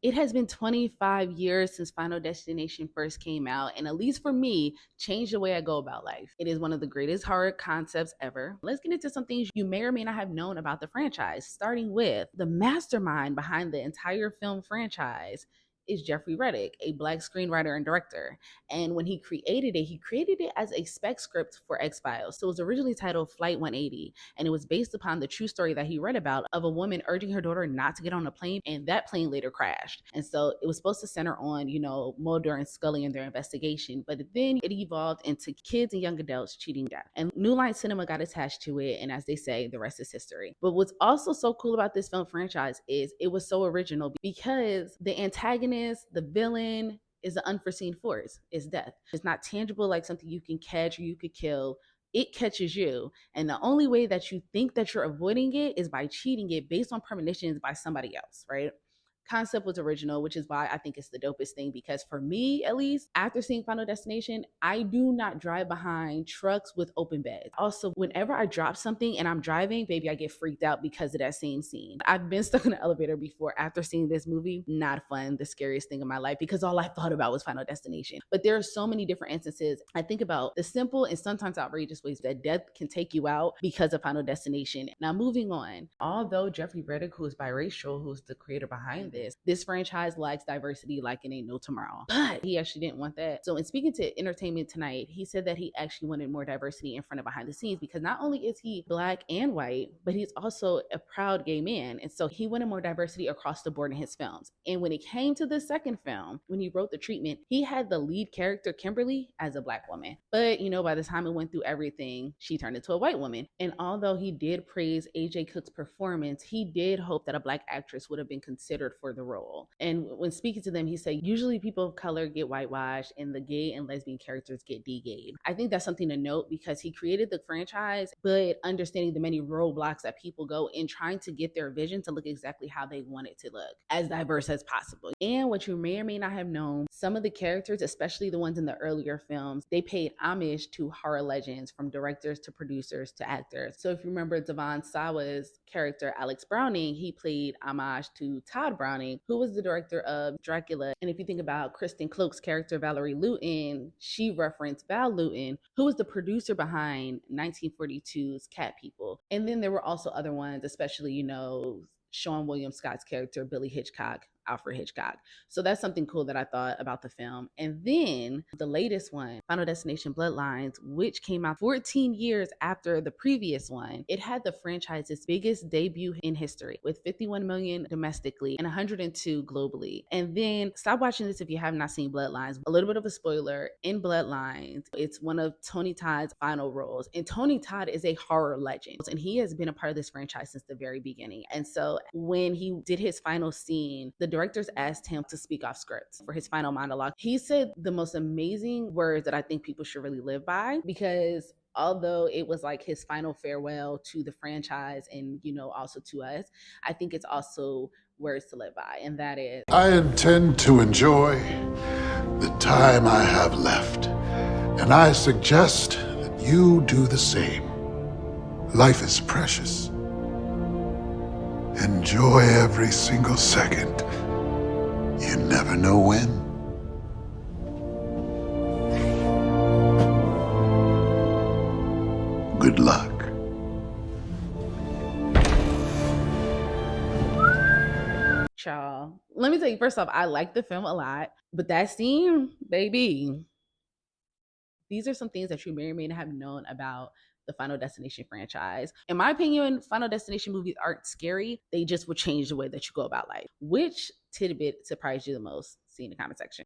It has been 25 years since Final Destination first came out, and at least for me, changed the way I go about life. It is one of the greatest horror concepts ever. Let's get into some things you may or may not have known about the franchise, starting with the mastermind behind the entire film franchise is Jeffrey Reddick, a Black screenwriter and director. And when he created it as a spec script for X-Files. So it was originally titled Flight 180, and it was based upon the true story that he read about of a woman urging her daughter not to get on a plane, and that plane later crashed. And so it was supposed to center on, Mulder and Scully and their investigation, but then it evolved into kids and young adults cheating death. And New Line Cinema got attached to it, and as they say, the rest is history. But what's also so cool about this film franchise is it was so original because the antagonist, the villain, is an unforeseen force. It's death. It's not tangible like something you can catch or you could kill. It catches you. And the only way that you think that you're avoiding it is by cheating it based on premonitions by somebody else, right? Concept was original, which is why I think it's the dopest thing, because for me, at least, after seeing Final Destination, I do not drive behind trucks with open beds. Also, whenever I drop something and I'm driving, baby, I get freaked out because of that same scene. I've been stuck in an elevator before after seeing this movie. Not fun, the scariest thing in my life, because all I thought about was Final Destination. But there are so many different instances. I think about the simple and sometimes outrageous ways that death can take you out because of Final Destination. Now, moving on, although Jeffrey Reddick, who is biracial, who's the creator behind this franchise lacks diversity like it ain't no tomorrow. But he actually didn't want that. So in speaking to Entertainment Tonight, he said that he actually wanted more diversity in front of behind the scenes, because not only is he Black and white, but he's also a proud gay man. And so he wanted more diversity across the board in his films. And when it came to the second film, when he wrote The Treatment, he had the lead character, Kimberly, as a Black woman. But, by the time it went through everything, she turned into a white woman. And although he did praise AJ Cook's performance, he did hope that a Black actress would have been considered for the role. And when speaking to them, he said, usually people of color get whitewashed and the gay and lesbian characters get de-gayed. I think that's something to note, because he created the franchise, but understanding the many roadblocks that people go in trying to get their vision to look exactly how they want it to look, as diverse as possible. And what you may or may not have known, some of the characters, especially the ones in the earlier films, they paid homage to horror legends, from directors to producers to actors. So if you remember Devon Sawa's character, Alex Browning, he played homage to Todd Browning, who was the director of Dracula. And if you think about Kristen Cloak's character, Valerie Luton, she referenced Val Luton, who was the producer behind 1942's Cat People. And then there were also other ones, especially, Sean William Scott's character, Billy Hitchcock, Alfred Hitchcock. So that's something cool that I thought about the film. And then the latest one, Final Destination Bloodlines, which came out 14 years after the previous one, it had the franchise's biggest debut in history, with 51 million domestically and 102 globally. And then stop watching this if you have not seen Bloodlines. A little bit of a spoiler, in Bloodlines, it's one of Tony Todd's final roles. And Tony Todd is a horror legend, and he has been a part of this franchise since the very beginning. And so when he did his final scene, the directors asked him to speak off script for his final monologue. He said the most amazing words that I think people should really live by, because although it was like his final farewell to the franchise and, also to us, I think it's also words to live by. And that is, I intend to enjoy the time I have left, and I suggest that you do the same. Life is precious. Enjoy every single second. You never know when. Good luck. y'all. Let me tell you, first off, I like the film a lot, but that scene, baby, these are some things that you may or may not have known about the Final Destination franchise. In my opinion, Final Destination movies aren't scary. They just will change the way that you go about life. Which tidbit surprised you the most? See in the comment section.